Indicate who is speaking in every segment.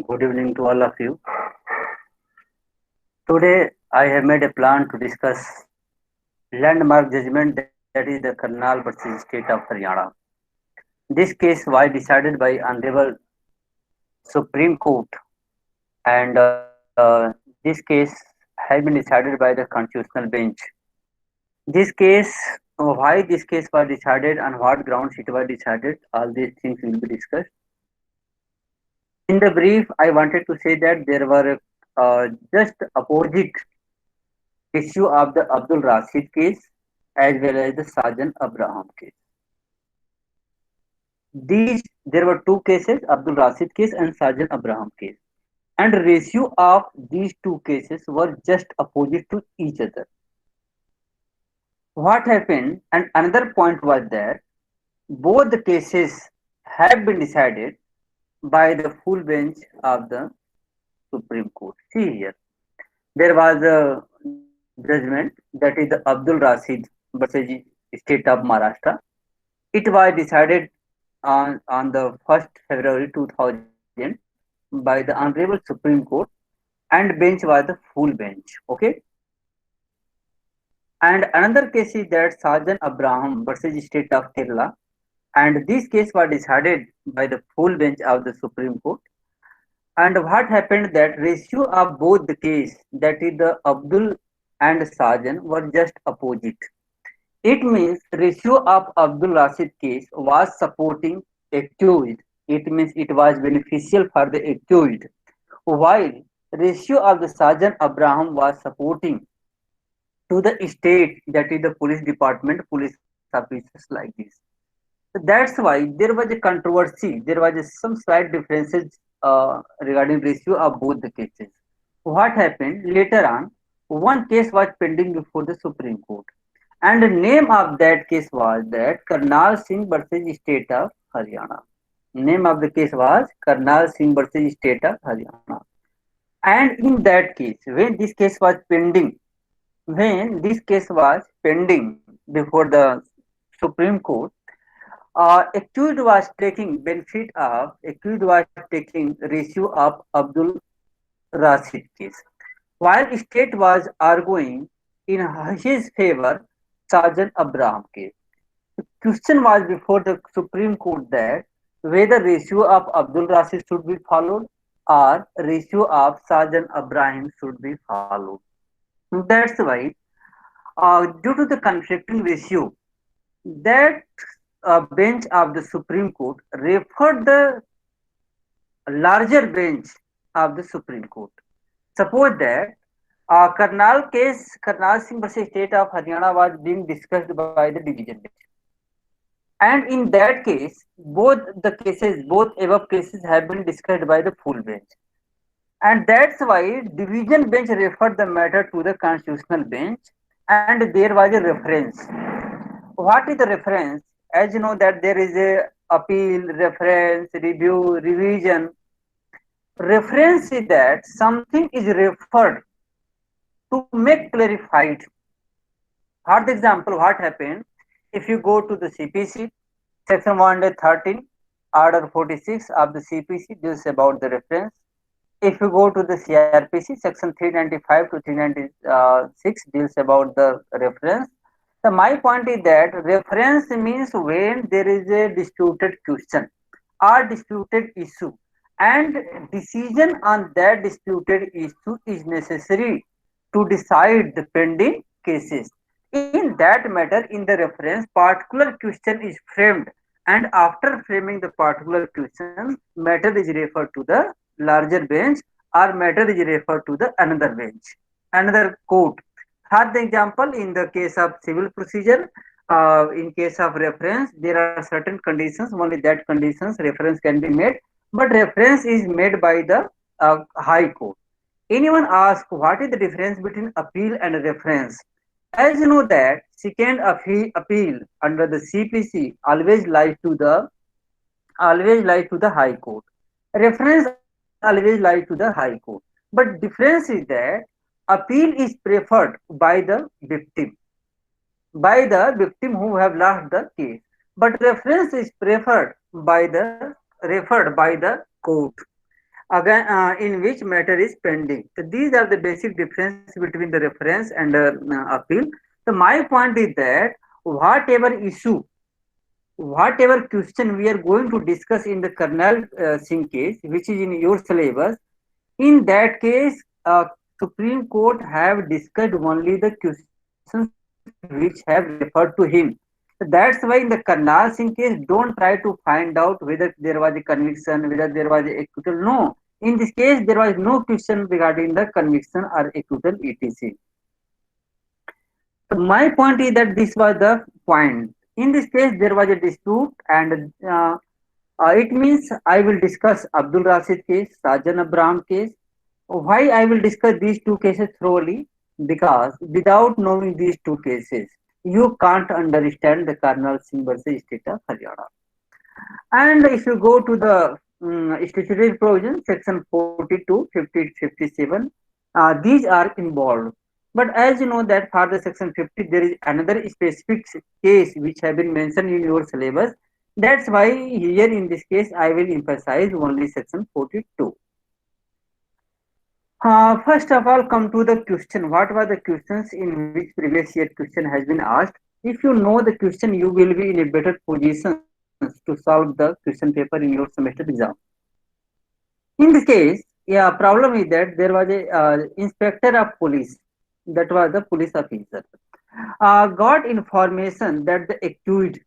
Speaker 1: Good evening to all of you. Today, I have made a plan to discuss landmark judgment that is the Karnal versus State of Haryana. This case was decided by Honorable Supreme Court, and this case has been decided by the Constitutional Bench. This case, why this case was decided and what grounds it was decided, all these things will be discussed. In the brief, I wanted to say that there were just opposite issue of the Abdul Rashid case as well as the Sajan Abraham case. These there were two cases, Abdul Rashid case and Sajan Abraham case, and ratio of these two cases were just opposite to each other. What happened? And another point was that both the cases have been decided by the full bench of the Supreme Court. See here, there was a judgment that is the Abdul Rashid versus State of Maharashtra. It was decided on the 1st February 2000 by the Honorable Supreme Court, and bench was the full bench. Okay. And another case is that Sajan Abraham versus State of Kerala, and this case was decided by the full bench of the Supreme Court. And what happened that ratio of both the case, that is the Abdul and Sajan, were just opposite. It means ratio of Abdul Rashid case was supporting accused. It means it was beneficial for the accused, while ratio of the Sajan Abraham was supporting to the state, that is the police department, police officers like this. So that's why there was a controversy. There was some slight differences regarding ratio of both the cases. What happened later on? One case was pending before the Supreme Court, and the name of that case was that Karnal Singh versus State of Haryana. Name of the case was Karnal Singh versus State of Haryana. And in that case, when this case was pending before the Supreme Court, accused was taking ratio of Abdul Rashid case, while state was arguing in his favor Sergeant Abraham case. The question was before the Supreme Court that whether ratio of Abdul Rashid should be followed or ratio of Sergeant Abraham should be followed. That's why, due to the conflicting ratio, that bench of the Supreme Court referred the larger bench of the Supreme Court. Suppose that Karnal Singh versus State of Haryana was being discussed by the division bench. And in that case, both above cases have been discussed by the full bench. And that's why division bench referred the matter to the constitutional bench, and there was a reference. What is the reference? As you know that there is a appeal, reference, review, revision. Reference is that something is referred to make clarified. For example, what happened? If you go to the CPC, section 113, order 46 of the CPC deals about the reference. If you go to the CRPC, section 395 to 396 deals about the reference. So my point is that reference means when there is a disputed question or disputed issue, and decision on that disputed issue is necessary to decide the pending cases. In that matter, in the reference, particular question is framed, and after framing the particular question, matter is referred to the larger bench or matter is referred to the another bench, another court. For the example, in the case of civil procedure, in case of reference, there are certain conditions, only that conditions reference can be made, but reference is made by the High Court. Anyone ask what is the difference between appeal and reference? As you know that second appeal under the CPC always lies to the High Court. Reference always lies to the High Court. But difference is that appeal is preferred by the victim who have lost the case. But reference is preferred by the referred by the court. again in which matter is pending. So these are the basic difference between the reference and appeal. So my point is that whatever issue, whatever question we are going to discuss in the kernel Singh case, which is in your syllabus, in that case, Supreme Court have discussed only the questions which have referred to him. That's why in the Karnal Singh case, don't try to find out whether there was a conviction, whether there was a acquittal. No. In this case, there was no question regarding the conviction or acquittal etc. So my point is that this was the point. In this case, there was a dispute, and it means I will discuss Abdul Rashid case, Sajan Abraham case. Why I will discuss these two cases thoroughly? Because without knowing these two cases, you can't understand the Karnal Singh versus State of Haryana. And if you go to the statutory provision, section 42, 50, 57, these are involved. But as you know that for the section 50, there is another specific case which have been mentioned in your syllabus. That's why here in this case, I will emphasize only section 42. First of all, come to the question. What were the questions in which previous year question has been asked? If you know the question, you will be in a better position to solve the question paper in your semester exam. In this case, yeah, problem is that there was a inspector of police, that was the police officer, got information that the accused,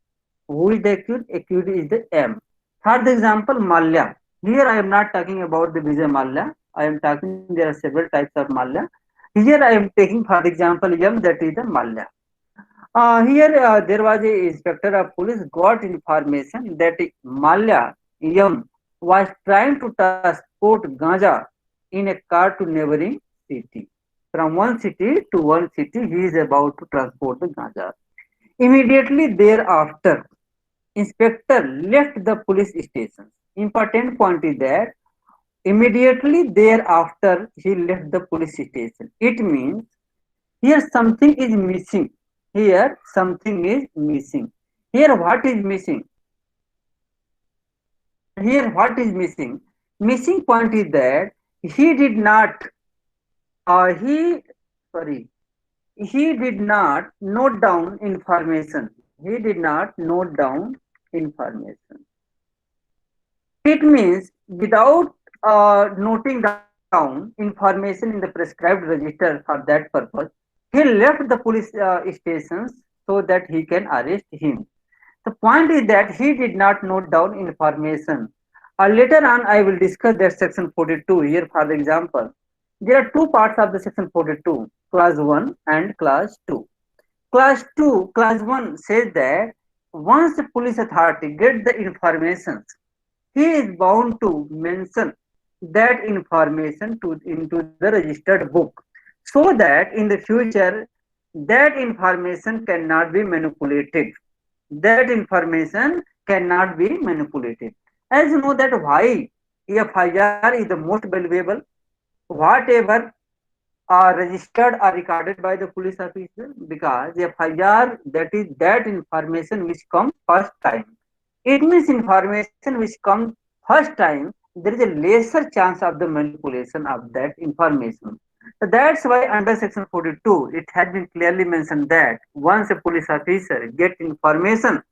Speaker 1: who is the accused? Accused is the M. For the example, Malya. Here I am not talking about the Vijay Malya. I am talking there are several types of Malya. Here I am taking for the example M, that is the Malya. Here there was a inspector of police got information that Malya M was trying to transport ganja in a car to neighboring city. From one city to one city, he is about to transport the ganja. Immediately thereafter, inspector left the police station. Important point is that immediately thereafter he left the police station. It means here something is missing. Here something is missing. Here what is missing? Here what is missing? Missing point is that he did not. He sorry. He did not note down information. He did not note down information. It means without noting down information in the prescribed register for that purpose, he left the police stations so that he can arrest him. The point is that he did not note down information. Later on, I will discuss that section 42 here for the example. There are two parts of the section 42, clause 1 and clause 2. Clause 1 says that once the police authority get the information, he is bound to mention that information into the registered book so that in the future that information cannot be manipulated. That information cannot be manipulated. As you know that why FIR is the most valuable, whatever are registered or recorded by the police officer, because FIR, that is that information which comes first time. It means information which comes first time, there is a lesser chance of the manipulation of that information. So that's why under section 42, it has been clearly mentioned that once a police officer get information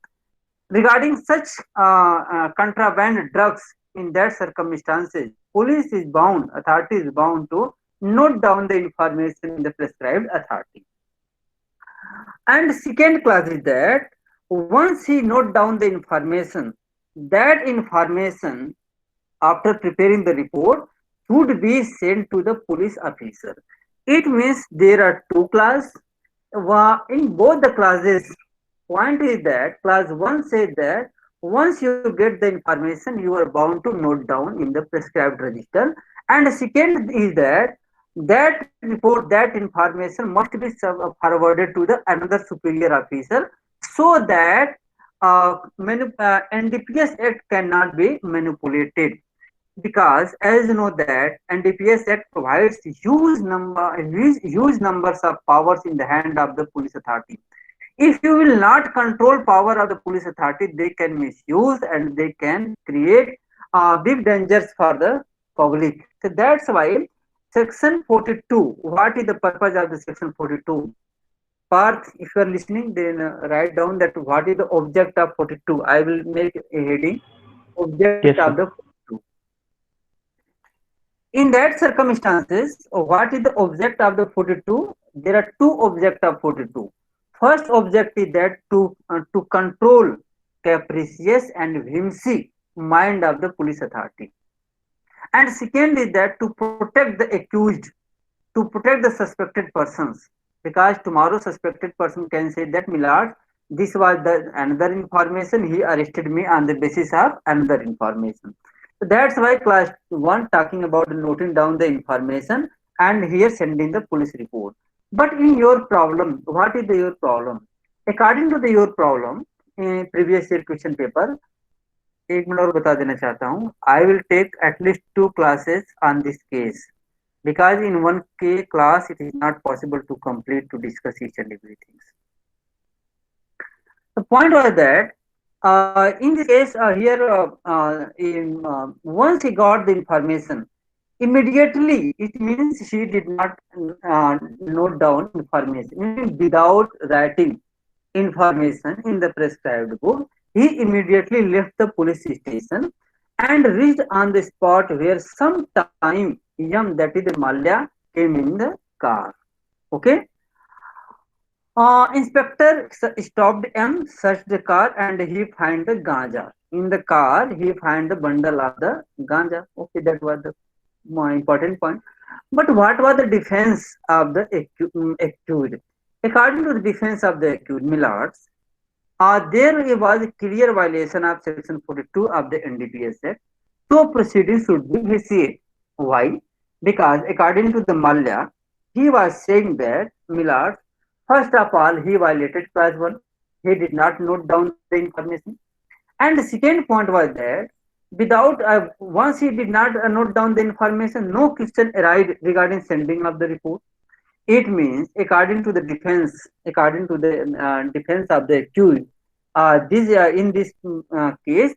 Speaker 1: regarding such contraband drugs, in that circumstances, police is bound, authority is bound to note down the information in the prescribed authority. And second clause is that once he note down the information, that information after preparing the report should be sent to the police officer. It means there are two clauses. In both the clauses, point is that clause 1 says that once you get the information, you are bound to note down in the prescribed register. And second is that that report, that information must be forwarded to the another superior officer so that NDPS Act cannot be manipulated, because as you know that NDPS Act provides huge numbers of powers in the hand of the police authority. If you will not control power of the police authority, they can misuse and they can create big dangers for the public. So that's why section 42, what is the purpose of the section 42? Parth, if you are listening, then write down that what is the object of 42. I will make a heading, object
Speaker 2: Yes,
Speaker 1: of
Speaker 2: sir.
Speaker 1: the 42. In that circumstances, what is the object of the 42? There are two objects of 42. First object is that to control capricious and whimsy mind of the police authority. And second is that to protect the accused, to protect the suspected persons. Because tomorrow suspected person can say that Milord, this was the another information. He arrested me on the basis of another information. So that's why class one talking about noting down the information and here sending the police report. But in your problem, what is your problem? According to your problem, in previous year question paper, एक minute और बता देना चाहता हूँ. I will take at least 2 classes on this case because in 1K class it is not possible to complete to discuss each and everything. The point was that in this case here once he got the information, immediately it means she did not note down information, meaning without writing information in the prescribed book, he immediately left the police station and reached on the spot where sometime Yam, that is the Malya, came in the car. Okay. Inspector stopped and searched the car and he found the ganja. In the car, he found the bundle of the ganja. Okay, that was the more important point. But what was the defense of the accused? According to the defense of the accused, Millards, there was a clear violation of Section 42 of the NDPS Act. So proceedings should be vitiated. Why? Because according to the Malya, he was saying that Millard, first of all, he violated clause 1. He did not note down the information. And the second point was that without once he did not note down the information, no question arose regarding sending of the report. It means, according to the defense of the accused, this in this case,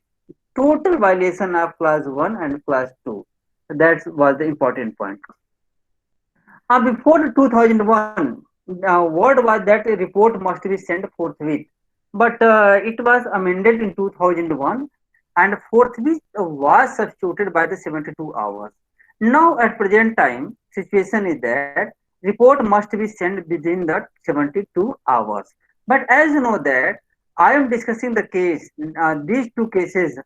Speaker 1: total violation of clause 1 and clause 2. That was the important point. Before 2001, word was that a report must be sent forthwith, but it was amended in 2001, and forthwith was substituted by the 72 hours. Now, at present time, situation is that report must be sent within the 72 hours. But as you know that I am discussing the case, these two cases,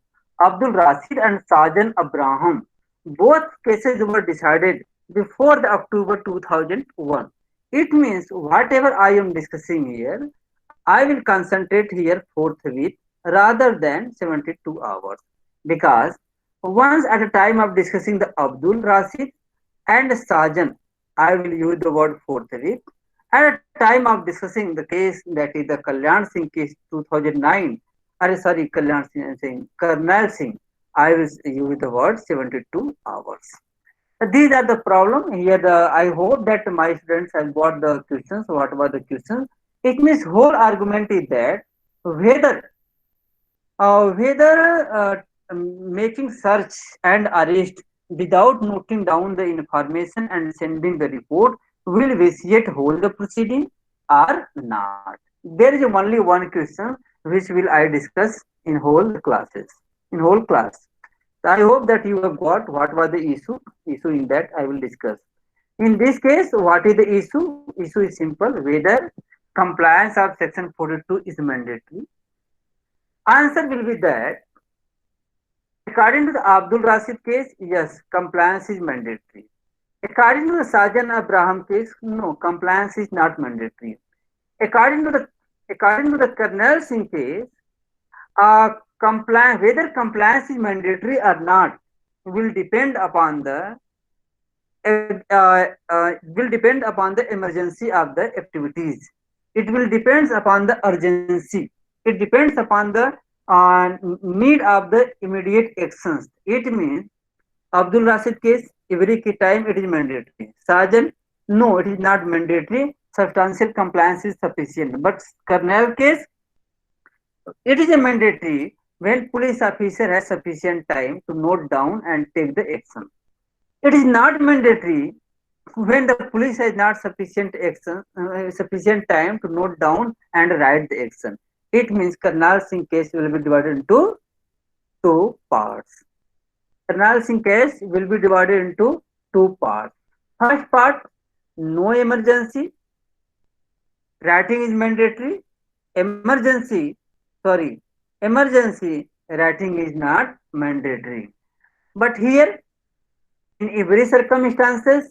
Speaker 1: Abdul Rashid and Sajan Abraham, both cases were decided before the October 2001. It means whatever I am discussing here, I will concentrate here forthwith rather than 72 hours. Because once at a time of discussing the Abdul Rashid and Sajan, I will use the word forthwith. At a time of discussing the case that is the Kalyan Singh case 2009, Karnal Singh, I will use the word 72 hours. These are the problem here. I hope that my students have got the questions. What were the questions? It means whole argument is that whether making search and arrest without noting down the information and sending the report will vitiate whole the proceeding or not. There is only one question which will I discuss in whole classes, in whole class. So I hope that you have got what was the issue. Issue in that I will discuss. In this case, what is the issue? Issue is simple: whether compliance of Section 42 is mandatory. Answer will be that according to the Abdul Rashid case, yes, compliance is mandatory. According to the Sajan Abraham case, no, compliance is not mandatory. According to the Karnal Singh case, whether compliance is mandatory or not will depend upon the emergency of the activities. It will depends upon the urgency. It depends upon the need of the immediate actions. It means Abdul Rashid case, every time it is mandatory. Sajan, no, it is not mandatory. Substantial compliance is sufficient. But Karnal case, it is a mandatory when police officer has sufficient time to note down and take the action. It is not mandatory when the police has not sufficient time to note down and write the action. It means Karnal Singh case will be divided into two parts. Karnal Singh case will be divided into two parts. First part, no emergency, writing is mandatory. Emergency, sorry, emergency writing is not mandatory. But here, in every circumstances,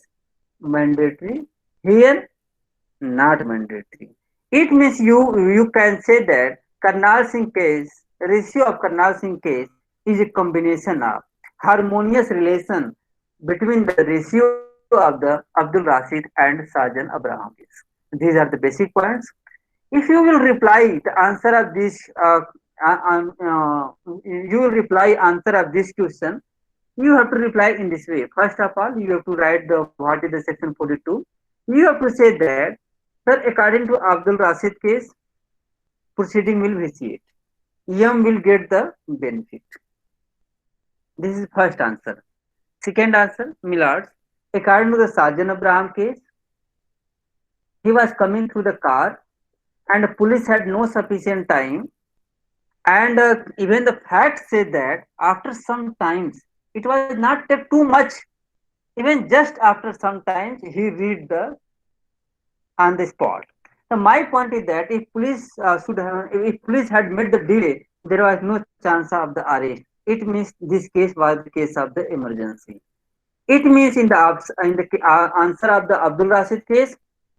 Speaker 1: mandatory. Here, not mandatory. It means you can say that Karnal Singh case, ratio of Karnal Singh case is a combination of harmonious relation between the ratio of the Abdul Rashid and Sajan Abraham case. These are the basic points. If you will reply the answer of this, you will reply answer of this question. You have to reply in this way. First of all, you have to write the what is the section 42. You have to say that, sir, according to Abdul Rashid case, proceeding will vitiate. Yam will get the benefit. This is first answer. Second answer, Millards. According to the Sergeant Abraham case, he was coming through the car and the police had no sufficient time. And even the facts say that after some times, it was not take too much. Even just after some times, he read the on the spot. So my point is that if police had made the delay, there was no chance of the arrest. It means this case was the case of the emergency. It means in the answer of the Abdul Rashid case,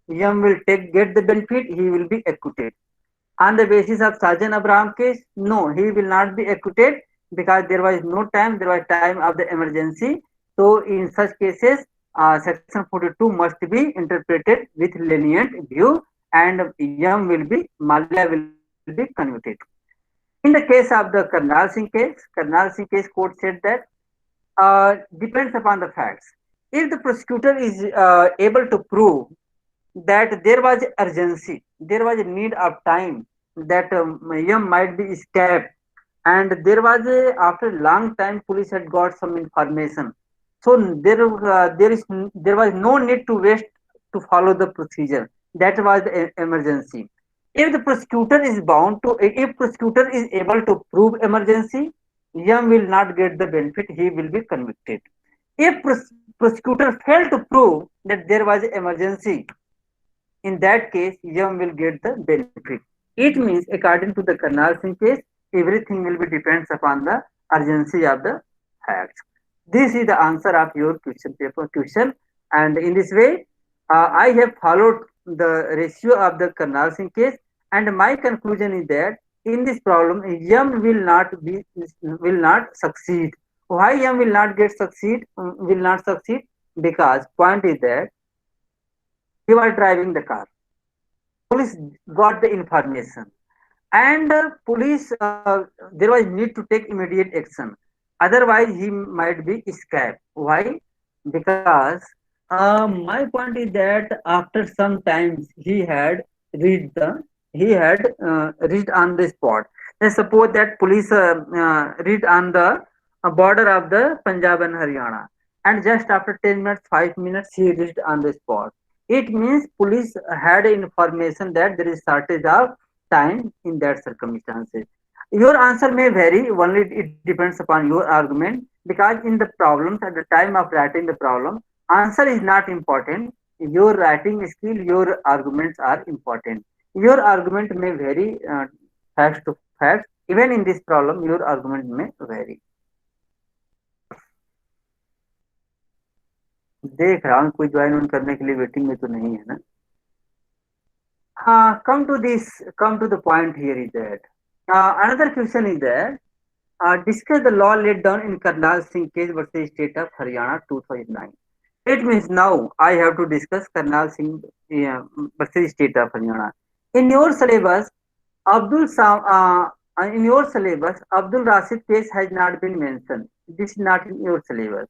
Speaker 1: Yam will get the benefit. He will be acquitted. On the basis of Sergeant Abraham case, no, he will not be acquitted because there was no time. There was time of the emergency. So in such cases, Section 42 must be interpreted with lenient view, and Yam will be Malia will be convicted. In the case of the Karnal Singh case court said that depends upon the facts. If the prosecutor is able to prove that there was urgency, there was a need of time, that Yam might be escaped, and after a long time police had got some information. So there was no need to waste to follow the procedure. That was the emergency. If the prosecutor is bound to, if prosecutor is able to prove emergency, Yam will not get the benefit. He will be convicted. If prosecutor failed to prove that there was emergency, in that case, Yam will get the benefit. It means, according to the Karnal Singh case, everything will be depends upon the urgency of the facts. This is the answer of your question paper question, and in this way, I have followed the ratio of the Karnal Singh case, and my conclusion is that in this problem, Yam will not succeed. Why Yam will not succeed? Because point is that he was driving the car. Police got the information, and there was need to take immediate action. Otherwise, he might be escaped. Why? Because my point is that after some times reached the he had reached on the spot. Let's suppose that police reached on the border of the Punjab and Haryana, and just after 10 minutes, 5 minutes, he reached on the spot. It means police had information that there is shortage of time in that circumstances. Your answer may vary, only it depends upon your argument, because in the problems at the time of writing the problem, answer is not important. Your writing skill, your arguments are important. Your argument may vary facts to facts. Even in this problem, your argument may vary. देख रहा हूँ कोई join on करने के लिए waiting में तो नहीं है ना. Come to the point here is that another question is that discuss the law laid down in Karnal Singh case versus State of Haryana 2009. It means now I have to discuss Karnal Singh versus State of Haryana. In your syllabus, Abdul Rashid case has not been mentioned. This is not in your syllabus.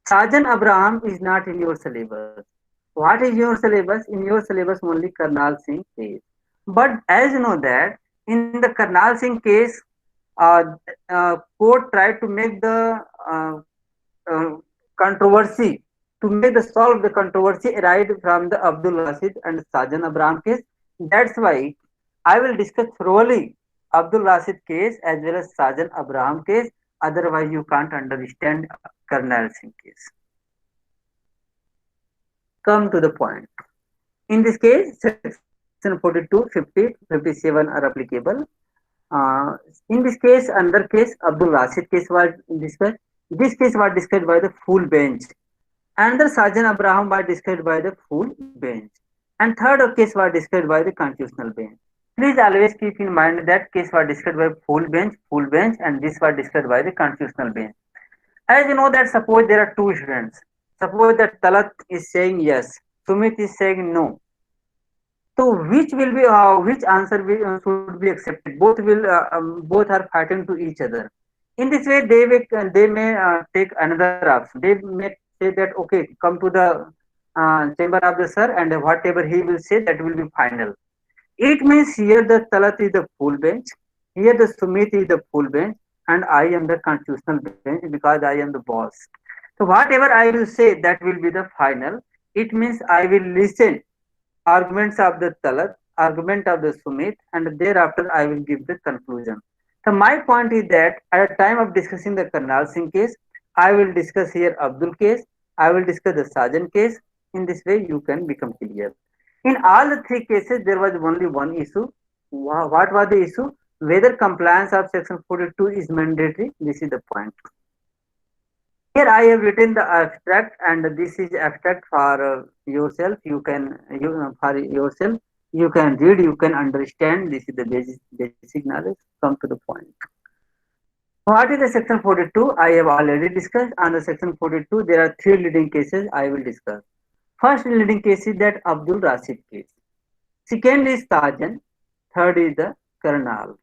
Speaker 1: Sajan Abraham is not in your syllabus. What is your syllabus? In your syllabus only Karnal Singh case. But as you know that in the Karnal Singh case, uh, court tried to make the uh, controversy, to make the solve the controversy arise from the Abdul Rashid and Sajan Abraham case. That's why I will discuss thoroughly Abdul Rashid case as well as Sajan Abraham case. Otherwise, you can't understand Karnal Singh case. Come to the point. In this case, section 42, 50, 57 are applicable. In this case, another case, Abdul Rashid case was discussed. This case was discussed by the full bench. Another Sajan Abraham was discussed by the full bench. And third case was discussed by the constitutional bench. Please always keep in mind that case was discussed by full bench, and this was discussed by the constitutional bench. As you know that suppose there are two students. Suppose that Talat is saying yes, Sumit is saying no. So which answer should be accepted? Both are fighting to each other. In this way, they may take another option. They may say that okay, come to the chamber of the sir, and whatever he will say that will be final. It means here the Talat is the full bench, here the Sumit is the full bench, and I am the constitutional bench because I am the boss. So whatever I will say that will be the final. It means I will listen arguments of the Talat, argument of the Sumit, and thereafter I will give the conclusion. So my point is that at the time of discussing the Karnal Singh case, I will discuss here Abdul case, I will discuss the Sajan case. In this way, you can become clear. In all the three cases, there was only one issue. What was the issue? Whether compliance of section 42 is mandatory. This is the point. Here I have written the abstract, and this is abstract for yourself. For yourself. You can read, you can understand. This is the basic knowledge. Come to the point. What is the section 42? I have already discussed. On the section 42, there are three leading cases I will discuss. First leading case is that Abdul Rashid case. Second is Sajan. Third is the Karnal.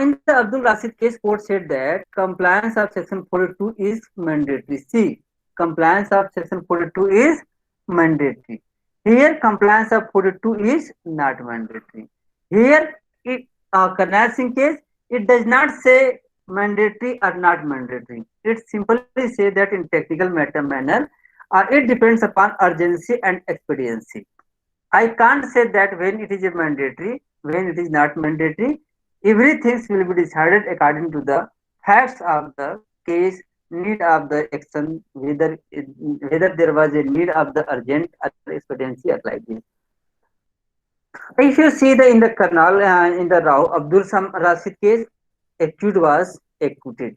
Speaker 1: In the Abdul Rashid case, court said that compliance of section 42 is mandatory. See, compliance of section 42 is mandatory. Here, compliance of 42 is not mandatory. Here, Karnal Singh case, it does not say mandatory or not mandatory. It simply says that in technical manner, it depends upon urgency and expediency. I can't say that when it is a mandatory, when it is not mandatory. Everything will be decided according to the facts of the case, need of the action, whether there was a need of the urgent or expediency or like this. If you see in the Karnal, in the Abdul Rashid case, accused was acquitted.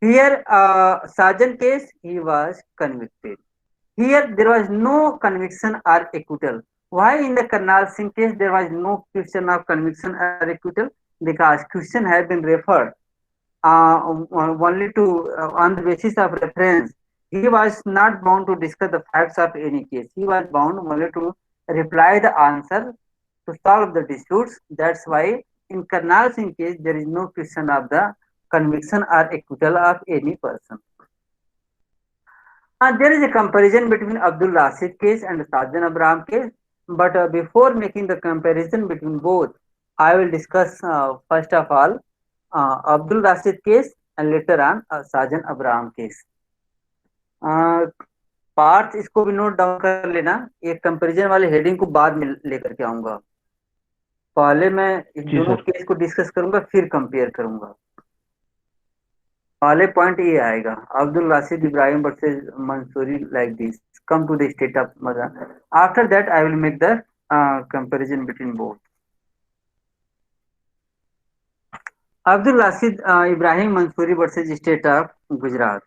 Speaker 1: Here, Sajan case, he was convicted. Here, there was no conviction or acquittal. Why in the Karnal Singh case there was no question of conviction or acquittal? Because question has been referred only to on the basis of reference. He was not bound to discuss the facts of any case. He was bound only to reply the answer to solve the disputes. That's why in Karnal Singh case there is no question of the conviction or acquittal of any person. There is a comparison between Abdul Rashid case and Sajan Abraham case. But before making the comparison between both, I will discuss first of all Abdul Rashid case and later on Sajan Abraham case. Part इसको भी note down कर लेना. एक comparison वाले heading को बाद में लेकर के आऊंगा. पहले मैं इन दोनों केस को डिस्कस करूंगा, फिर कंपेयर करूंगा. पहले पॉइंट ये आएगा, Abdul Rashid Ibrahim versus Mansuri like this, come to the state of Maza. After that, I will make the comparison between both. Abdul Rashid Ibrahim Mansoori versus state of Gujarat.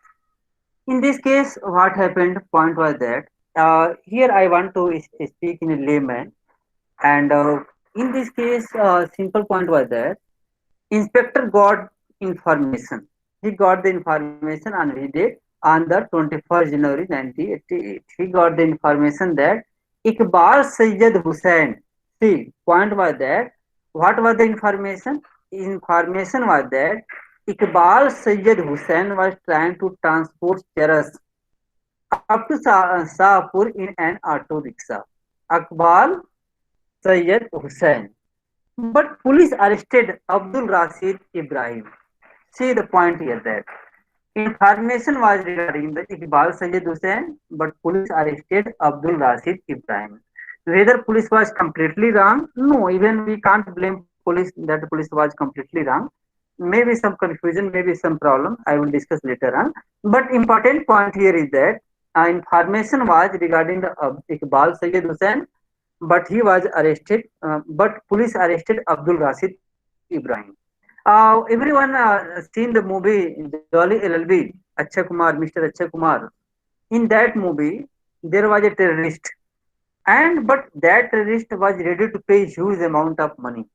Speaker 1: In this case, what happened? Point was that here I want to speak in a layman, and in this case, simple point was that inspector got information. He got the information on his date. On the 21st January 1988, he got the information that Iqbal Sayyid Hussain. See, point was that what was the information? Information was that Iqbal Sayyid Hussain was trying to transport cheras up to Sahapur in an auto rickshaw. Iqbal Sayyid Hussain. But police arrested Abdul Rashid Ibrahim. See the point here that information was regarding the Iqbal Syed Hussain, but police arrested Abdul Rashid Ibrahim. Whether police was completely wrong? No, even we can't blame police that police was completely wrong. Maybe some confusion, maybe some problem. I will discuss later on. But important point here is that information was regarding the Iqbal Syed Hussain, but he was arrested. But police arrested Abdul Rashid Ibrahim. Everyone seen the movie Jolly LLB, Akshay Kumar, Mr. Akshay Kumar. In that movie, there was a terrorist, and but that terrorist was ready to pay huge amount of money.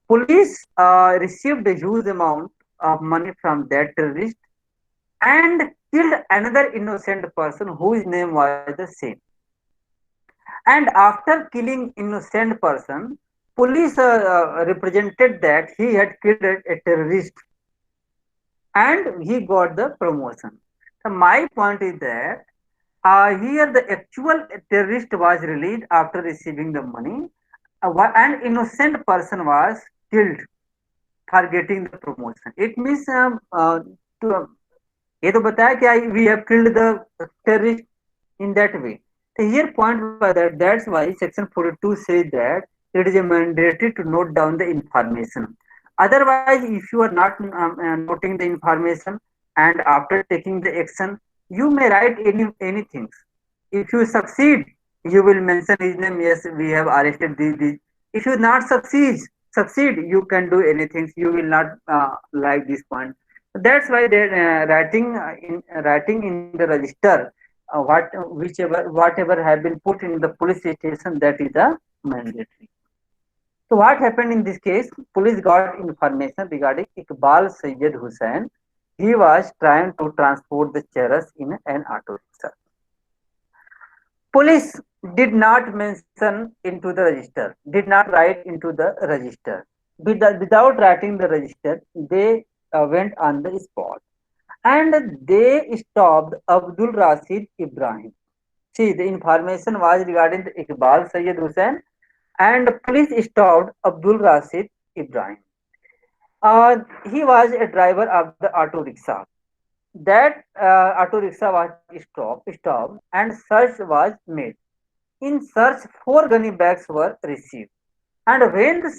Speaker 1: Police received a huge amount of money from that terrorist and killed another innocent person whose name was the same. And after killing innocent person, police represented that he had killed a terrorist and he got the promotion. So my point is that here the actual terrorist was released after receiving the money, and innocent person was killed for getting the promotion. It means to, ये तो बताया कि we have killed the terrorist in that way. So here point by that's why section 42 says that it is a mandatory to note down the information. Otherwise, if you are not noting the information and after taking the action, you may write anything. If you succeed, you will mention his name. Yes, we have arrested this. If you not succeed, you can do anything. You will not like this point. That's why they writing in the register whatever have been put in the police station, that is a mandatory. So what happened in this case? Police got information regarding Iqbal Syed Hussain. He was trying to transport the cheras in an auto rickshaw. Police did not mention into the register, did not write into the register. Without writing the register, they went on the spot and they stopped Abdul Rashid Ibrahim. See, the information was regarding the Iqbal Syed Hussain and police stopped Abdul Rashid Ibrahim. He was a driver of the auto rickshaw. That auto rickshaw was stopped and search was made. In search, 4 gunny bags were received. And when the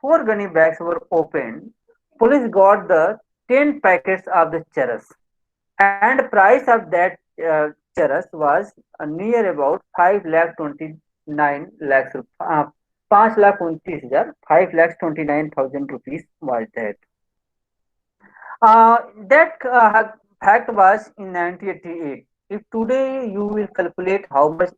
Speaker 1: 4 gunny bags were opened, police got the 10 packets of the charas. And price of that charas was near about 5,29,000 5,29,000 5,29,000 rupees was that. That fact was in 1988. If today you will calculate how much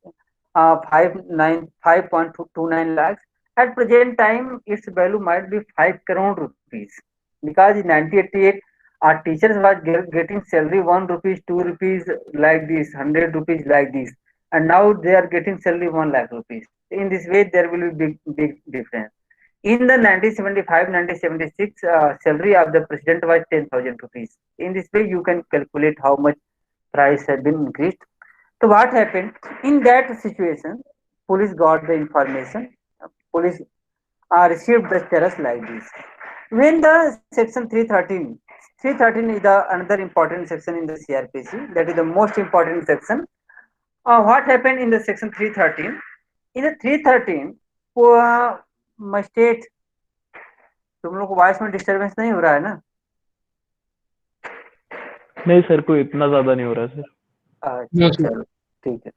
Speaker 1: 5.29 lakhs, at present time its value might be 5 crore rupees. Because in 1988, our teachers was getting salary 1 rupees, 2 rupees like this, 100 rupees like this, and now they are getting salary 1 lakh rupees. In this way, there will be big difference. In the 1975-1976, salary of the president was 10,000 rupees. In this way, you can calculate how much price has been increased. So what happened in that situation? Police got the information. Police received the terrace like this. When the section 313 is the another important section in the CRPC. That is the most important section. What happened in the section 313? In the 313, state तुम लोग को voice में disturbance नहीं हो रहा है ना?
Speaker 2: नहीं सर, कोई इतना ज्यादा नहीं हो रहा सर.
Speaker 1: अच्छा चलो ठीक है.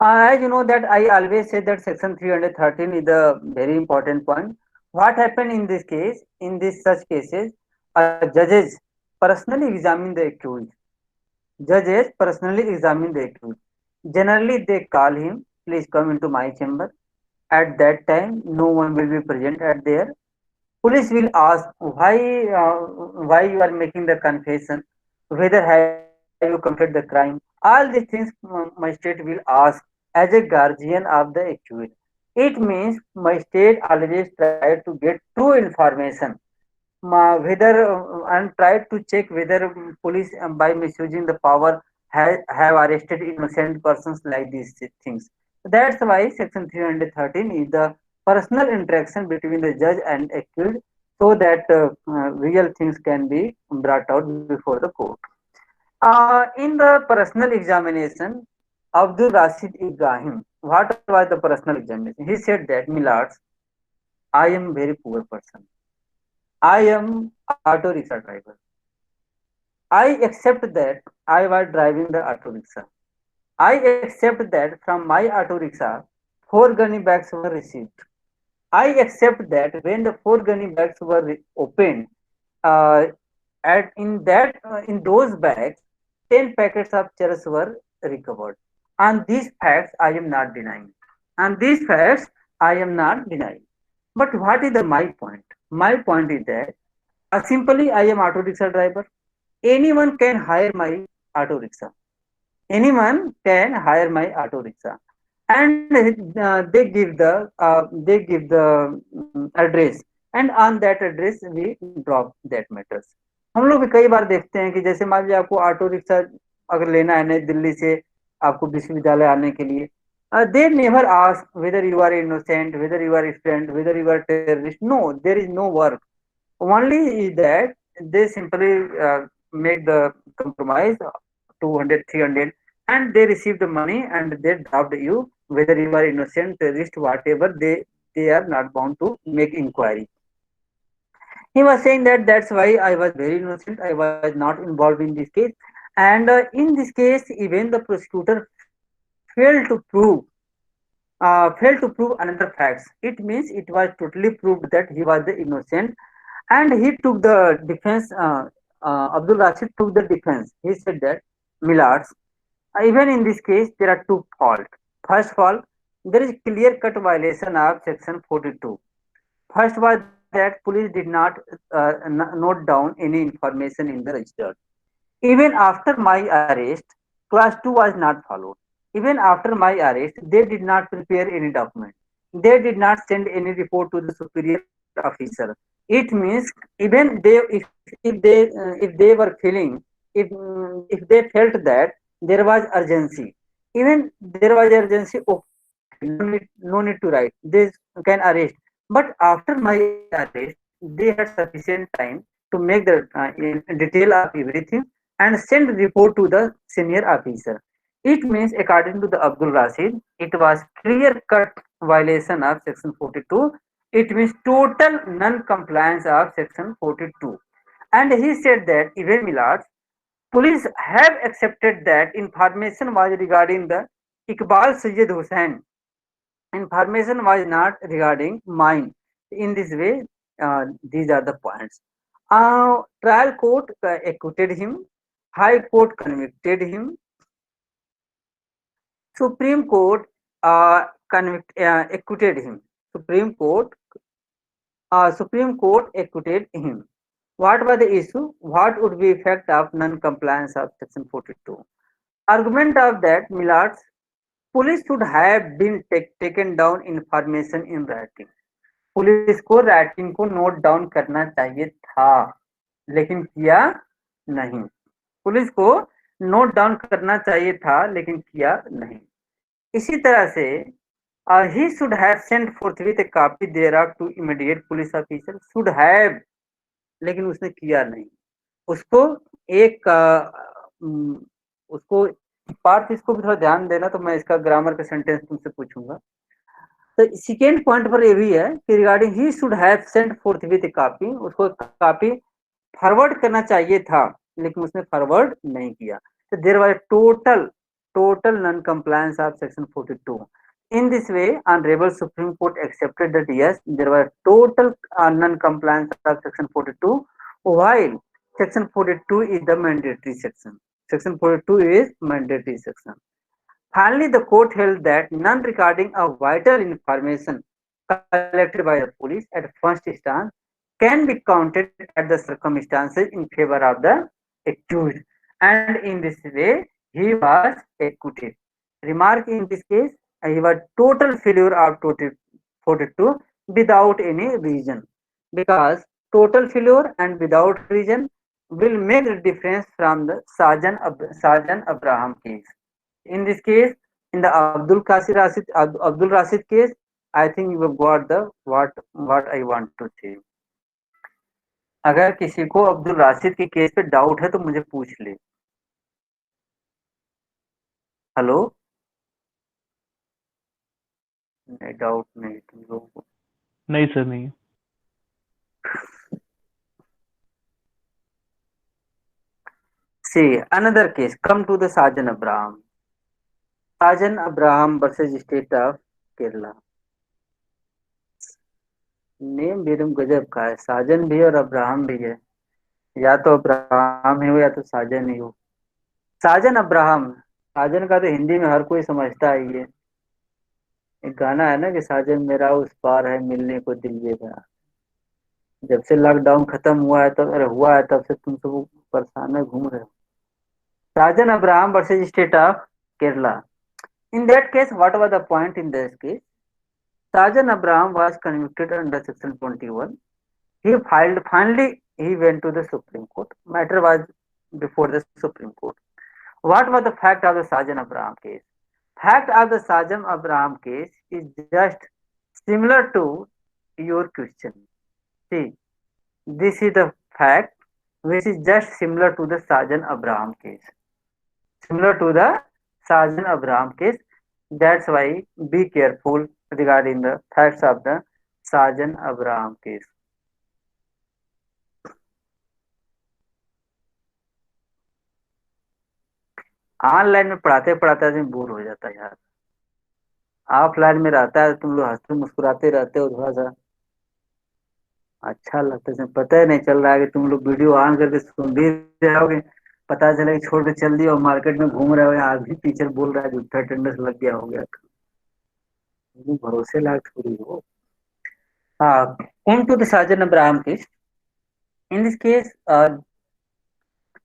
Speaker 1: As you know that I always say that section 313 is a very important point. What happened in this case? In this such cases, judges personally examine the accused. Judges personally examine the accused. Generally, they call him, please come into my chamber. At that time, no one will be present at there. Police will ask why you are making the confession, whether have you committed the crime. All these things magistrate will ask as a guardian of the accused. It means magistrate always try to get true information, whether and try to check whether police by misusing the power have arrested innocent persons like these things. That's why section 313 is the personal interaction between the judge and accused. so that real things can be brought out before the court. In the personal examination, Abdul Rashid Ibrahim, what was the personal examination? He said that, Millards, I am very poor person. I am auto rickshaw driver. I accept that I was driving the auto rickshaw. I accept that from my auto rickshaw, 4 gunny bags were received. I accept that when the 4 gunny bags were opened, uh, in those bags, 10 packets of churros were recovered. And these facts I am not denying. And these facts I am not denying. But what is my point? My point is that simply I am auto rickshaw driver. Anyone can hire my auto rickshaw. Anyone can hire my auto rickshaw, and they give the address, and on that address we drop that matters. हम लोग भी कई बार देखते हैं कि जैसे मान लीजिए आपको ऑटो रिक्शा अगर लेना है नई दिल्ली से आपको विश्वविद्यालय आने के लिए, they never ask whether you are innocent, whether you are student, whether you are terrorist. No, there is no work. Only is that they simply make the compromise 200, 300, and they receive the money and they dropped you whether you are innocent, terrorist, whatever. They are not bound to make inquiry. He was saying that that's why I was very innocent, I was not involved in this case. And in this case, even the prosecutor failed to prove another facts. It means it was totally proved that he was the innocent, and he took the defense. Abdul Rashid took the defense. He said that, Millards, even in this case, there are two faults. First fault, there is clear cut violation of section 42. First was that police did not note down any information in the register. Even after my arrest, class 2 was not followed. Even after my arrest, they did not prepare any document. They did not send any report to the superior officer. It means even if they were feeling, if they felt that there was urgency, even there was urgency, okay, no need to write. They can arrest. But after my arrest, they had sufficient time to make the detail of everything and send report to the senior officer. It means, according to the Abdul Rashid, it was clear-cut violation of Section 42. It means total non-compliance of Section 42. And he said that, even Millards, police have accepted that information was regarding the Iqbal Sayyid Hussain. Information was not regarding mine. In this way, these are the points. Trial court acquitted him. High court convicted him. Supreme Court acquitted him. Supreme Court acquitted him. What was the issue? What would be effect of non-compliance of Section 42? Argument of that, Millards, police should have been taken down information in writing. Police को writing को note down करना चाहिए था, लेकिन किया नहीं. Police को note down करना चाहिए था, लेकिन किया नहीं. इसी तरह से he should have sent forthwith a copy thereof to immediate police officer. Should have, लेकिन उसने किया नहीं. उसको एक उसको पार्थ, इसको भी थोड़ा ध्यान देना, तो मैं इसका ग्रामर का सेंटेंस तुमसे पूछूंगा. तो सेकेंड पॉइंट पर ये भी है कि regarding he should have sent forthwith a copy, उसको कॉपी फॉरवर्ड करना चाहिए था, लेकिन उसने फॉरवर्ड नहीं किया. तो there was total non-compliance of Section 42. In this way, Honorable Supreme Court accepted that yes, there was total non-compliance of Section 42, while Section 42 is the mandatory section. Section 42 is mandatory section. Finally, the court held that none regarding a vital information collected by the police at first instance can be counted as the circumstances in favor of the accused, and in this way he was acquitted. Remark, in this case, he was total failure of 42 without any reason, because total failure and without reason will make the difference from the Sajan Abraham case. In this case, in the Abdul Rashid case, I think you have got the what I want to say. अगर किसी को अब्दुल राशिद के case पे doubt है तो मुझे पूछ ले। हेलो। नहीं, डाउट नहीं तुम लोगों को।
Speaker 2: नहीं सर, नहीं।
Speaker 1: See, another case. Come to the Sajan Abraham. Sajan Abraham versus State of Kerala. Name भी एकदम गजब का है, साजन भी और अब्राहम भी है। या तो अब्राहम ही हो या तो साजन ही हो। साजन अब्राहम। साजन का तो हिंदी में हर कोई समझता ही है। एक गाना है ना कि साजन मेरा उस पार है मिलने को दिल ये भरा। जब से लॉकडाउन खत्म हुआ है तब, अरे हुआ है तब से तुम सब परेशान में घूम रहे हो। Sajan Abraham versus state of Kerala. In that case, what was the point in this case? Sajan Abraham was convicted under Section 21. He filed, finally, he went to the Supreme Court. Matter was before the Supreme Court. What was the fact of the Sajan Abraham case? Fact of the Sajan Abraham case is just similar to your question. See, this is the fact which is just similar to the Sajan Abraham case. Similar to the Sajan Abraham case. That's why be careful regarding the facts of the Sajan Abraham case. Online में पढ़ाते पढ़ाते आदमी bore हो जाता है यार। Offline में रहता है तुम लोग हंसते मुस्कुराते रहते हो, थोड़ा सा अच्छा लगता है। पता ही नहीं चल रहा है कि तुम लोग वीडियो ऑन करके सुन भी रहोगे, पता चला कि छोड़ के चल दिया और मार्केट में घूम रहे हो, आज भी टीचर बोल रहा है झूठा अटेंडेंस लग गया हो गया। भरोसे लायक थोड़ी हो। Come to the Sajan Abraham case. In this case,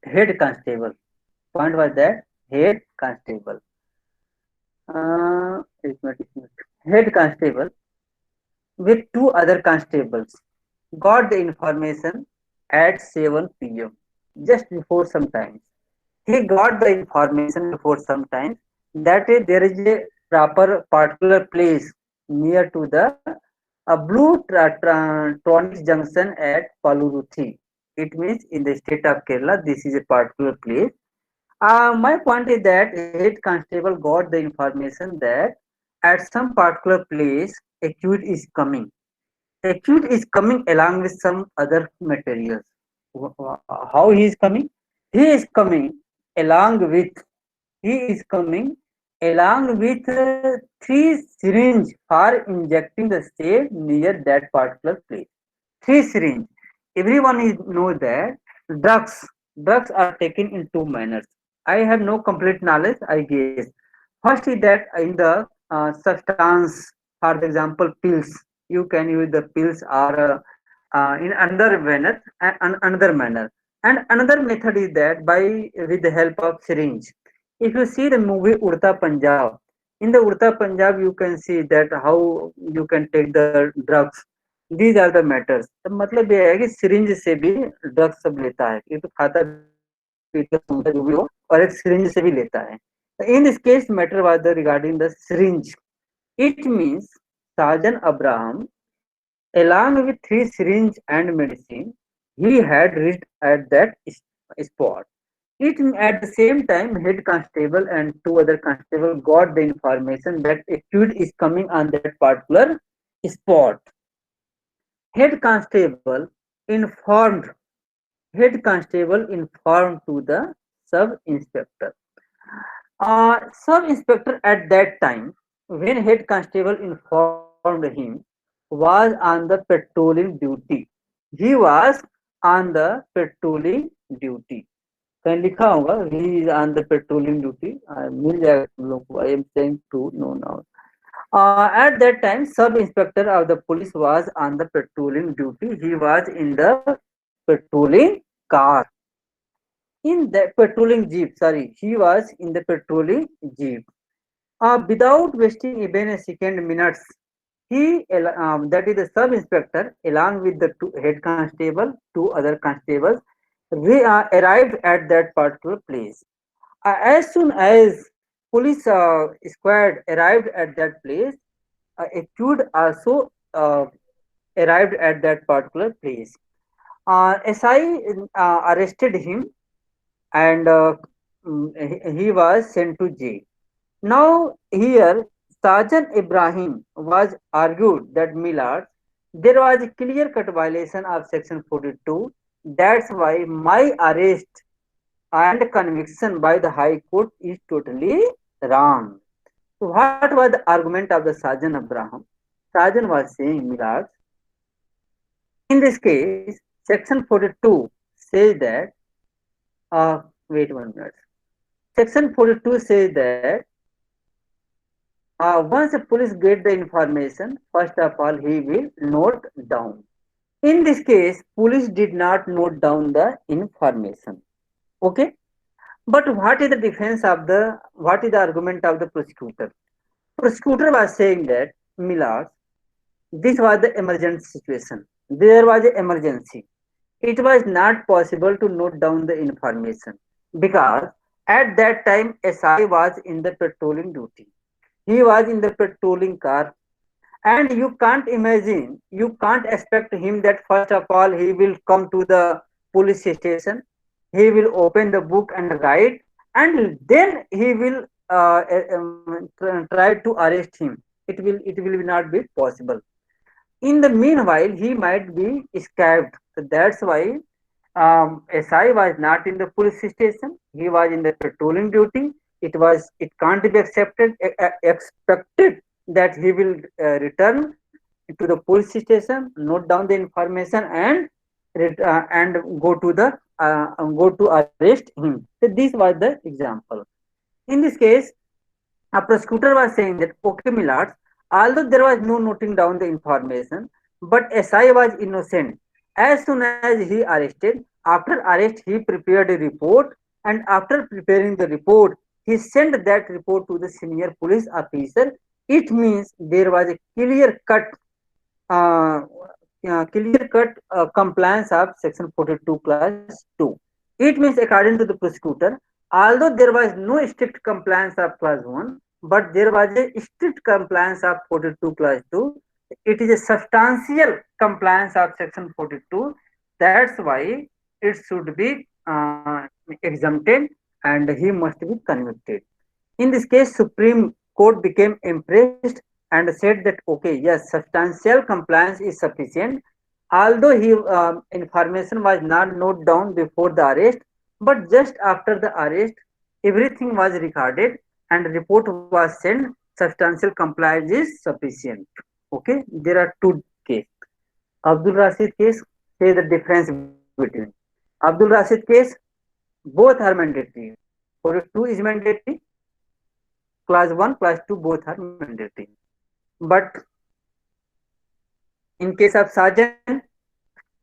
Speaker 1: head constable. Point was that head constable. Head constable with two other constables got the information at 7 p.m. just before some time. He got the information before some time that there is a proper particular place near to the Blue Tronics Junction at Paluruthi. It means in the state of Kerala, this is a particular place. My point is that head constable got the information that at some particular place, accused is coming. Accused is coming along with some other materials. How he is coming? He is coming along with he is coming along with three syringes for injecting the same near that particular place. Three syringe. Everyone is know that drugs drugs are taken in two manners. I have no complete knowledge. I guess first is that in the substance, for example, pills. You can use the pills or in another manner, another manner, and another method is that by with the help of syringe. If you see the movie Urta Punjab, in the Urta Punjab you can see that how you can take the drugs. These are the matters. तो मतलब ये है कि syringe से भी drugs सब लेता है, ये तो खाता पीता सुनता जो भी हो, और एक सिरिंज से भी लेता है। In this case, matter was regarding the syringe. It means Sajan Abraham, along with three syringe and medicine, he had reached at that spot. It at the same time, head constable and two other constables got the information that accused is coming on that particular spot. Head constable informed head constable informed to the sub inspector. Sub-inspector at that time, when head constable informed him, was on the patrolling duty. He was on the patrolling duty. कहीं लिखा होगा he is on the patrolling duty. मिल जाएगा तुम लोग को. I am saying to no now. At that time, sub-inspector of the police was on the patrolling duty. He was in the patrolling car. In the patrolling jeep, sorry, he was in the patrolling jeep. Without wasting even a second minutes, that is the sub inspector, along with the two head constable, two other constables, arrived at that particular place. As soon as police squad arrived at that place, accused also arrived at that particular place. SI arrested him and he was sent to jail. Now here Sergeant Ibrahim was argued that Millard there was a clear cut violation of section 42. That's why my arrest and conviction by the High Court is totally wrong. So what was the argument of the Sergeant Abraham? Sergeant was saying, Millard, in this case, section 42 says that, wait 1 minute. Section 42 says that once a police get the information, first of all, he will note down. In this case, police did not note down the information. Okay. But what is the defense of what is the argument of the prosecutor? Prosecutor was saying that, Millard, this was the emergency situation. There was an emergency. It was not possible to note down the information because at that time SI was in the patrolling duty. He was in the patrolling car, and you can't imagine, you can't expect him that first of all he will come to the police station, he will open the book and write, and then he will try to arrest him. It will not be possible. In the meanwhile, he might be escaped. So that's why SI was not in the police station. He was in the patrolling duty. It can't be expected that he will return to the police station, note down the information, and go to arrest him. So this was the example. In this case, a prosecutor was saying that, okay, Millard, although there was no noting down the information, but SI was innocent. As soon as he arrested, after arrest, he prepared a report, and after preparing the report, he sent that report to the senior police officer. It means there was a uh, clear cut compliance of section 42 plus 2. It means, according to the prosecutor, although there was no strict compliance of clause 1, but there was a strict compliance of 42 clause 2. It is a substantial compliance of section 42. That's why it should be exempted and he must be convicted. In this case, Supreme Court became impressed and said that, okay, yes, substantial compliance is sufficient. Although information was not noted down before the arrest, but just after the arrest, everything was recorded and report was sent. Substantial compliance is sufficient. Okay, there are two cases. Abdul Rashid case, say the difference between Abdul Rashid case, both are mandatory. For 2 is mandatory, class 1, class 2 both are mandatory. But in case of Sergeant,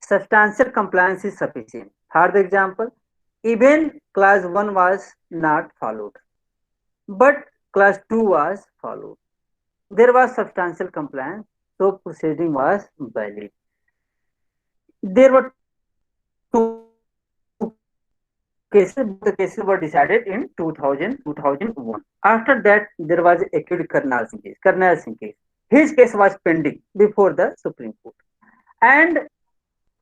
Speaker 1: substantial compliance is sufficient. For the example, even class 1 was not followed, but class 2 was followed. There was substantial compliance, so proceeding was valid. There were two cases, both the cases were decided in 2001. After that, there was accused Karnal Singh case. His case was pending before the Supreme Court. And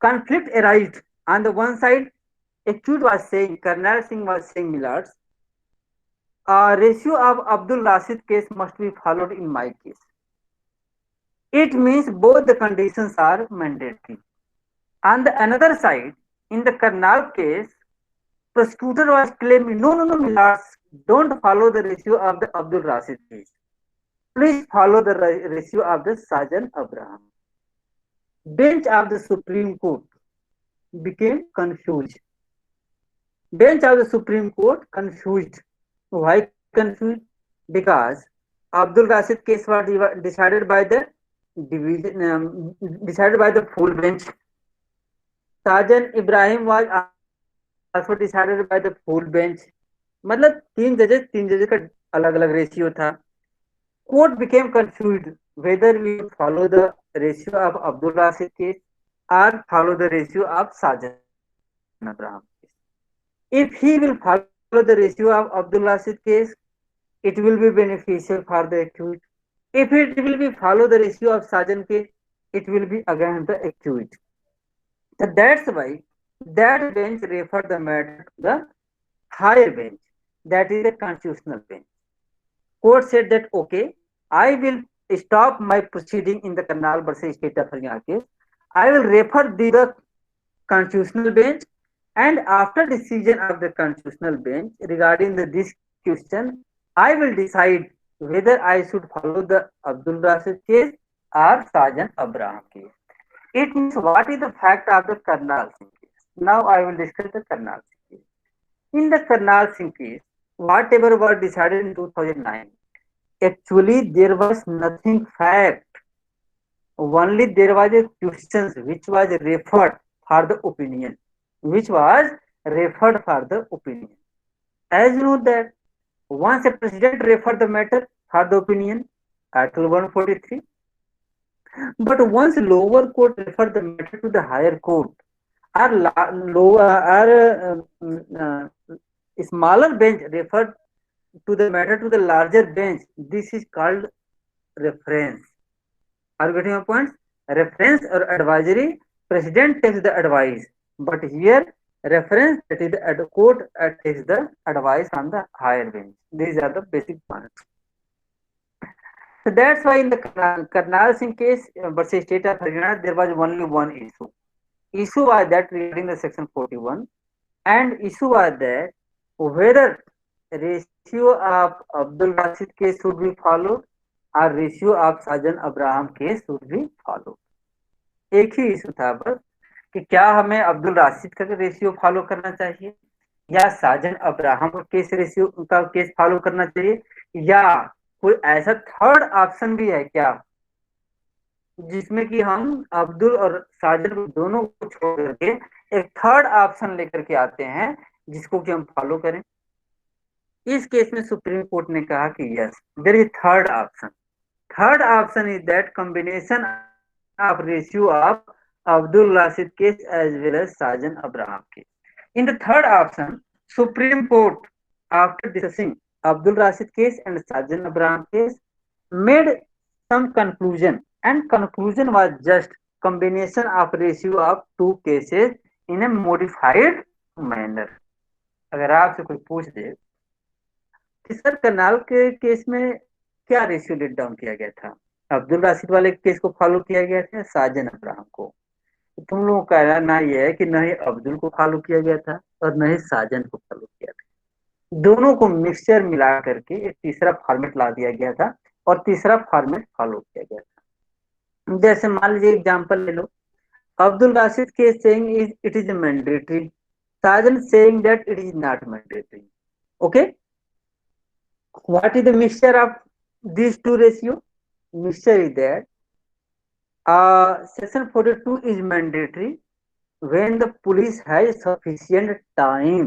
Speaker 1: conflict arised. On the one side, accused was saying, Karnal Singh was saying, Millards, ratio of Abdul Rashid case must be followed in my case. It means both the conditions are mandatory. On the another side, in the Karnal case, prosecutor was claiming, no, Millards, don't follow the ratio of the Abdul Rashid case. Please follow the ratio of the Sergeant Abraham. Bench of the Supreme Court became confused. Bench of the Supreme Court confused. Why confused? Because Abdul Rashid case was decided by the division, decided by the full bench. Sergeant Ibrahim was also decided by the full bench. मतलब तीन जजेस का अलग अलग ratio था. Court became confused whether we would follow the ratio of Abdul Rashid case or follow the ratio of Sergeant Abraham case. If he will follow the ratio of Abdul Rashid case, it will be beneficial for the accused. If it will be follow the ratio of Sergeant case, it will be against the accused. So that's why that bench referred the matter to the higher bench, that is the constitutional bench. Court said that okay, I will stop my proceeding in the Karnal versus State of Haryana case. I will refer the constitutional bench, and after decision of the constitutional bench regarding this question, I will decide whether I should follow the Abdul Rasid case or Sajan Abraham case. It means what is the fact of the Karnal Singh case. Now I will discuss the Karnal Singh case. In the Karnal Singh case, whatever was decided in 2009, actually there was nothing fact. Only there was a questions which was referred for the opinion, which was referred for the opinion. As you know that once a president referred the matter for the opinion, Article 143, but once lower court referred the matter to the higher court, or smaller bench referred to the matter to the larger bench, this is called reference. Are you getting my points? Reference or advisory, president takes the advice, but here reference, that is the court takes the advice on the higher bench. These are the basic points. So that's why in the Karnal Singh case versus State of Haryana, there was only one issue. Issue was that regarding the section 41, and issue was that whether ratio of Abdul Rashid case should be followed और ratio of Sajan Abraham case should be follow. एक ही issue था बस कि क्या हमें अब्दुल राशिद का ratio follow करना चाहिए या साजन अब्राहम का केस रेशियो का केस फॉलो करना चाहिए, या कोई ऐसा थर्ड ऑप्शन भी है क्या जिसमें कि हम अब्दुल और साजन को दोनों को छोड़ करके एक थर्ड ऑप्शन लेकर के आते हैं जिसको कि हम फॉलो करें. इस केस में सुप्रीम कोर्ट ने कहा कि yes, there is third option. Third option is that combination of ratio of Abdul Rashid case as well as Sajan Abraham case. In the third option, Supreme Court, after discussing Abdul Rashid case and Sajan Abraham case, made some conclusion, and conclusion was just combination of ratio of two cases in a modified manner. अगर आपसे कोई पूछ दे कि sir Karnal के case में क्या ratio let down किया गया था, अब्दुल राशिद वाले केस को फॉलो किया गया था साजन अब्राहम को, तो तुम लोगों का कहना यह है कि न ही अब्दुल को फॉलो किया गया था और न ही साजन को फॉलो किया था, दोनों को मिक्सचर मिला करके एक तीसरा फॉर्मेट ला दिया गया था और तीसरा फॉर्मेट फॉलो किया गया था. जैसे मान लीजिए एग्जाम्पल ले लो, Abdul Rashid case saying is it is mandatory, Sajan saying that it is not mandatory. Okay, what is the mixture of these two ratio? Mixture is that section 42 is mandatory when the police has sufficient time.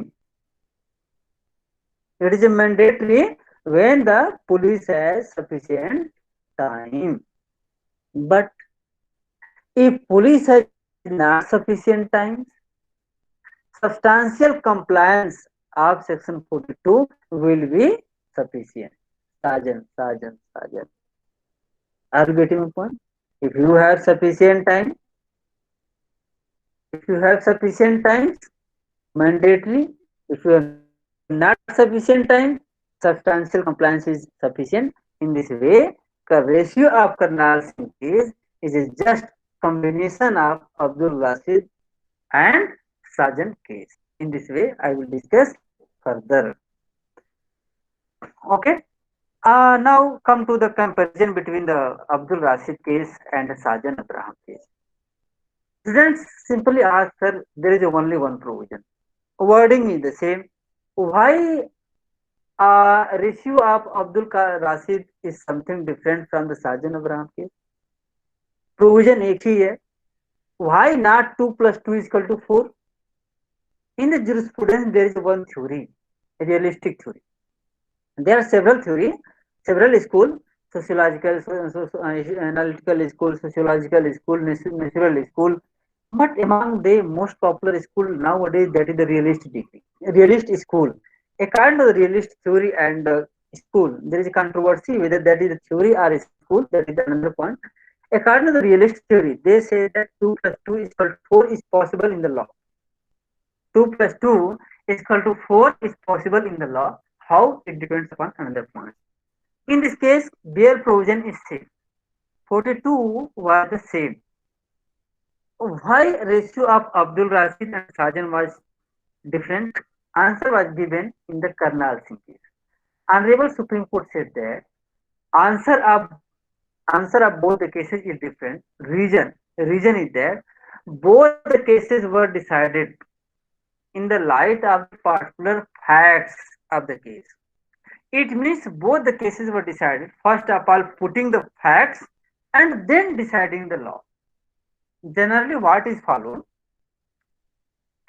Speaker 1: It is mandatory when the police has sufficient time, but if police has not sufficient time, substantial compliance of section 42 will be sufficient. Sajan. Are you getting my point? If you have sufficient time, mandatory. If you have not sufficient time, substantial compliance is sufficient. In this way, the ratio of Karnal Singh case is just combination of Abdul Rashid and Sajan case. In this way, I will discuss further. Okay. Now come to the comparison between the Abdul Rashid case and the Sajan Abraham case. Students simply ask, sir, there is only one provision. Wording is the same. Why ratio of Abdul Rashid is something different from the Sajan Abraham case? Provision एक ही है. Why not 2 plus 2 is equal to 4? In the jurisprudence, there is one theory, a realistic theory. There are several theories, several schools: sociological, analytical school, sociological school, natural school. But among the most popular school nowadays, that is the realist school. According to the realist theory and school, there is a controversy whether that is a theory or a school. That is another point. According to the realist theory, they say that 2 plus 2 is equal to 4 is possible in the law. 2 plus 2 is equal to 4 is possible in the law. How? It depends upon another point. In this case, bare provision is same. 42 was the same. Why ratio of Abdul Rashid and Sajan was different? Answer was given in the Karnal Singh case. Honorable Supreme Court said that answer of answer of both the cases is different. Reason is that both the cases were decided in the light of the particular facts of the case. It means both the cases were decided first of all putting the facts and then deciding the law. Generally, what is followed?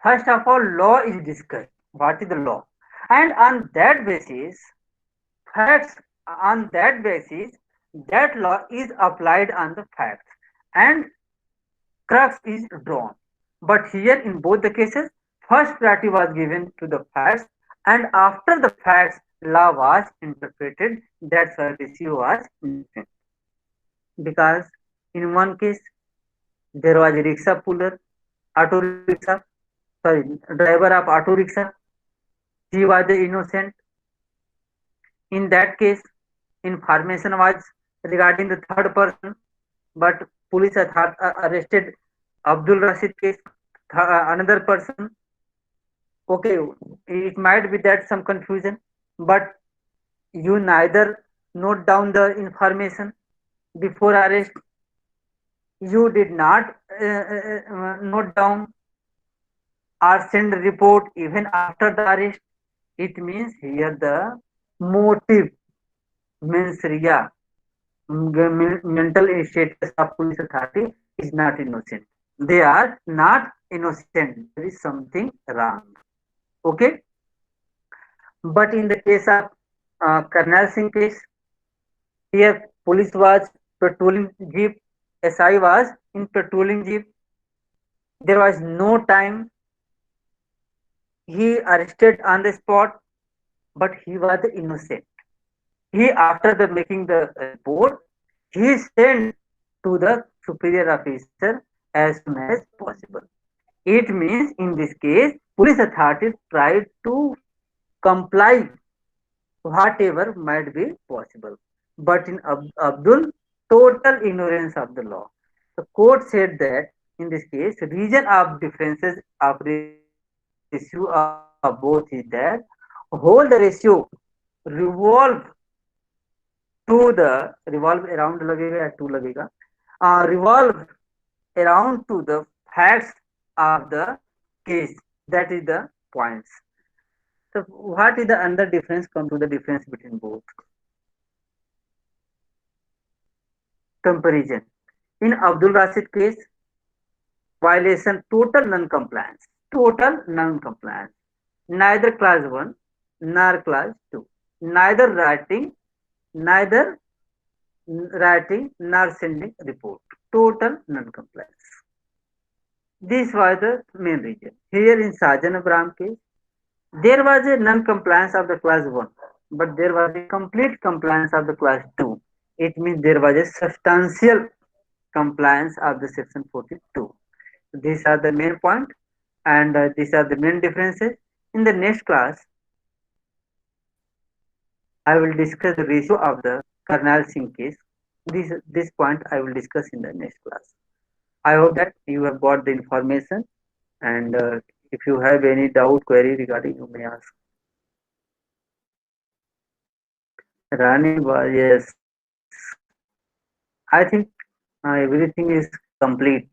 Speaker 1: First of all, law is discussed. What is the law? And on that basis, facts on that basis, that law is applied on the facts and crux is drawn. But here in both the cases, first priority was given to the facts, and after the facts, law was interpreted. That's why the issue was different. Because in one case, there was a rickshaw puller, auto rickshaw, sorry, driver of auto rickshaw. He was the innocent. In that case, information was regarding the third person, but police arrested Abdul Rashid case, another person. Okay, it might be that some confusion, but you neither note down the information before arrest, you did not note down or send a report even after the arrest. It means here the motive means yeah, mental status of police authority is not innocent. They are not innocent. There is something wrong. Okay, but in the case of Karnal Singh case, here police was patrolling jeep, SI was in patrolling jeep. There was no time. He arrested on the spot, but he was innocent. He, after the making the report, he sent to the superior officer as soon as possible. It means in this case, police authorities tried to comply whatever might be possible. But in Abdul, total ignorance of the law. The court said that in this case, reason of differences of ratio of both is that whole the ratio revolve to the revolve around लगेगा या to लगेगा revolve around to the facts of the case. That is the points. So what is the another difference? Come to the difference between both. Comparison. In Abdul Rashid case, violation total non-compliance. Total non-compliance. Neither class 1 nor class 2. Neither writing nor sending report. Total non-compliance. This was the main reason. Here in Sajan Abram case, there was a non-compliance of the class 1, but there was a complete compliance of the class 2. It means there was a substantial compliance of the section 42. These are the main point, and these are the main differences. In the next class, I will discuss the ratio of the Karnal Singh case. This point I will discuss in the next class. I hope that you have got the information, and if you have any doubt, query regarding, you may ask. Rani was, yes. I think everything is complete.